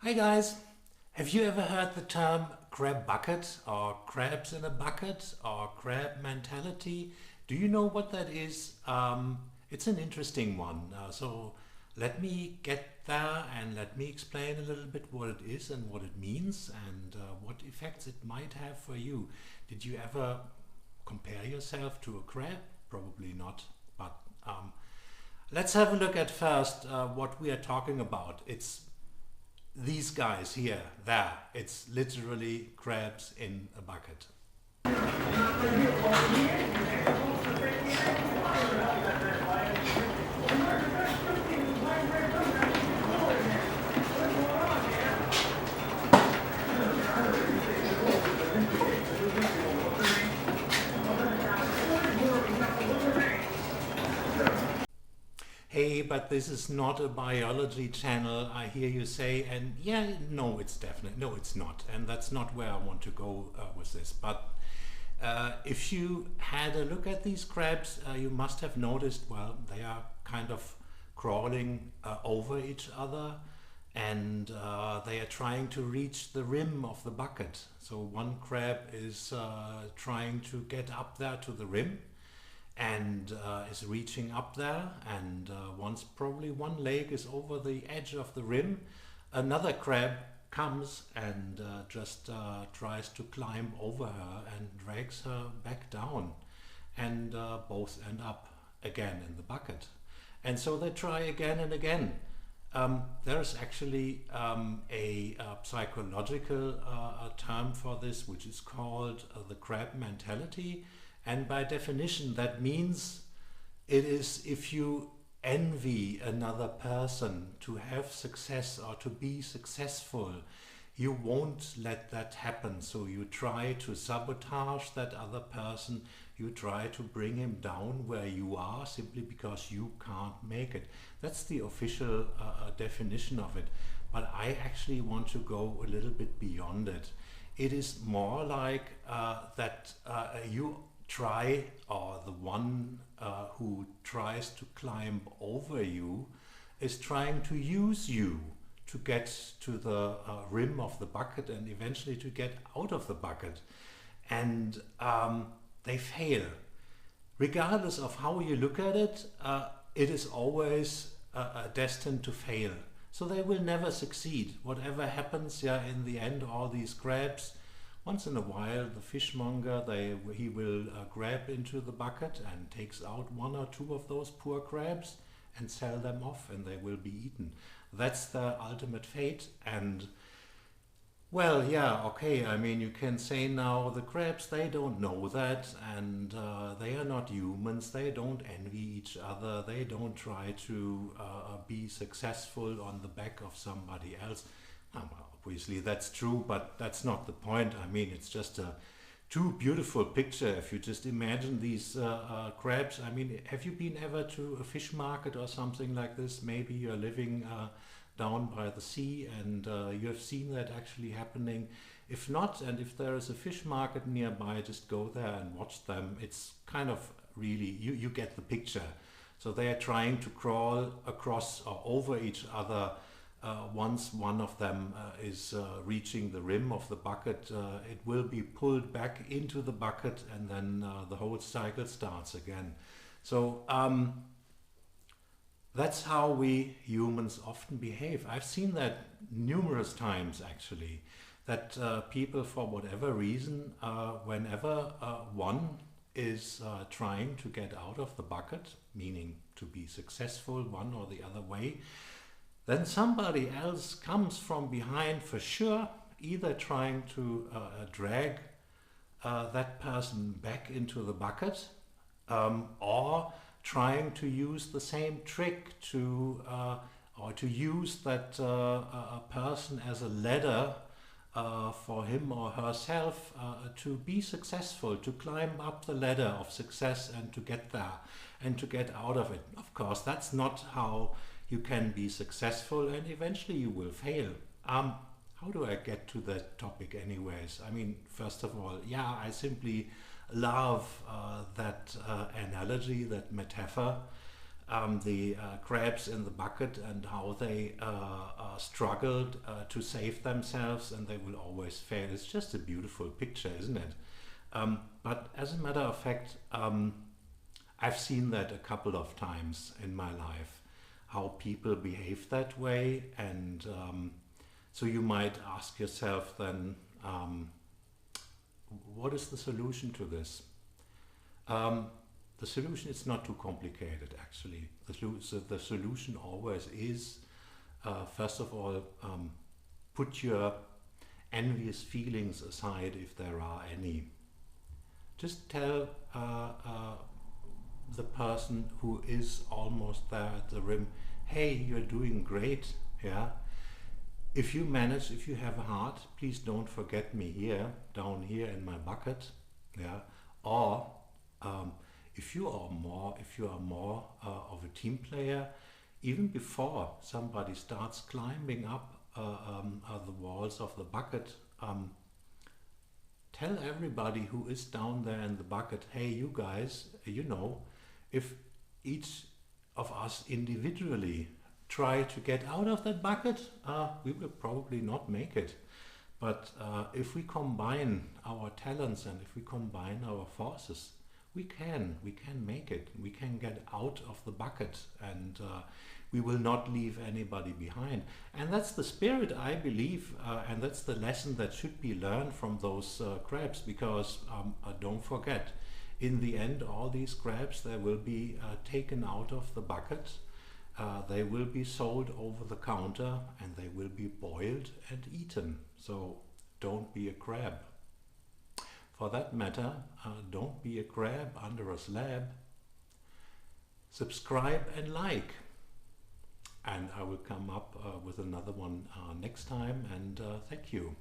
Hi guys, have you ever heard the term crab bucket or crabs in a bucket or crab mentality? Do you know what that is? It's an interesting one. So let me get there and let me explain a little bit what it is and what it means and what effects it might have for you. Did you ever compare yourself to a crab? Probably not, but let's have a look at first what we are talking about. It's these guys here, there. It's literally crabs in a bucket. Hey, but this is not a biology channel, I hear you say, and yeah, no, it's definitely, no, it's not. And that's not where I want to go with this. But if you had a look at these crabs, you must have noticed, well, they are kind of crawling over each other and they are trying to reach the rim of the bucket. So one crab is trying to get up there to the rim and is reaching up there, and once probably one leg is over the edge of the rim, another crab comes and just tries to climb over her and drags her back down, and both end up again in the bucket. And so they try again and again. There's actually a psychological term for this, which is called the crab mentality. And by definition, that means it is if you envy another person to have success or to be successful, you won't let that happen. So you try to sabotage that other person. You try to bring him down where you are simply because you can't make it. That's the official definition of it. But I actually want to go a little bit beyond it. It is more like that you try, or the one who tries to climb over you is trying to use you to get to the rim of the bucket and eventually to get out of the bucket. And they fail. Regardless of how you look at it, it is always destined to fail. So they will never succeed. Whatever happens, yeah, in the end, all these crabs, once in a while, the fishmonger, he will grab into the bucket and takes out one or two of those poor crabs and sell them off, and they will be eaten. That's the ultimate fate. And well, yeah, okay, I mean, you can say now the crabs, they don't know that, and they are not humans, they don't envy each other, they don't try to be successful on the back of somebody else. Well, obviously that's true, but that's not the point. I mean, it's just a too beautiful picture. If you just imagine these crabs, I mean, have you been ever to a fish market or something like this? Maybe you're living down by the sea and you have seen that actually happening. If not, and if there is a fish market nearby, just go there and watch them. It's kind of really, you get the picture. So they are trying to crawl across or over each other. Once one of them is reaching the rim of the bucket, it will be pulled back into the bucket, and then the whole cycle starts again. So that's how we humans often behave. I've seen that numerous times actually, that people, for whatever reason, whenever one is trying to get out of the bucket, meaning to be successful one or the other way, then somebody else comes from behind for sure, either trying to drag that person back into the bucket, or trying to use the same trick to or to use that a person as a ladder for him or herself to be successful, to climb up the ladder of success and to get there and to get out of it. Of course, that's not how you can be successful, and eventually you will fail. How do I get to that topic anyways? I mean, first of all, yeah, I simply love that analogy, that metaphor. the crabs in the bucket and how they struggled to save themselves, and they will always fail. It's just a beautiful picture, isn't it? But as a matter of fact, I've seen that a couple of times in my life, how people behave that way, and so you might ask yourself then, what is the solution to this? The solution is not too complicated, actually. The solution always is, first of all, put your envious feelings aside if there are any. Just tell the person who is almost there at the rim, hey, you're doing great, yeah? If you manage, if you have a heart, please don't forget me here, down here in my bucket, yeah? Or if you are more of a team player, even before somebody starts climbing up the walls of the bucket, tell everybody who is down there in the bucket, hey, you guys, you know, if each of us individually try to get out of that bucket, we will probably not make it. But if we combine our talents and if we combine our forces, we can make it. We can get out of the bucket, and we will not leave anybody behind. And that's the spirit, I believe, and that's the lesson that should be learned from those crabs, because don't forget, in the end, all these crabs, they will be taken out of the bucket, they will be sold over the counter, and they will be boiled and eaten. So don't be a crab. For that matter, don't be a crab under a slab. Subscribe and like. And I will come up with another one next time, and thank you.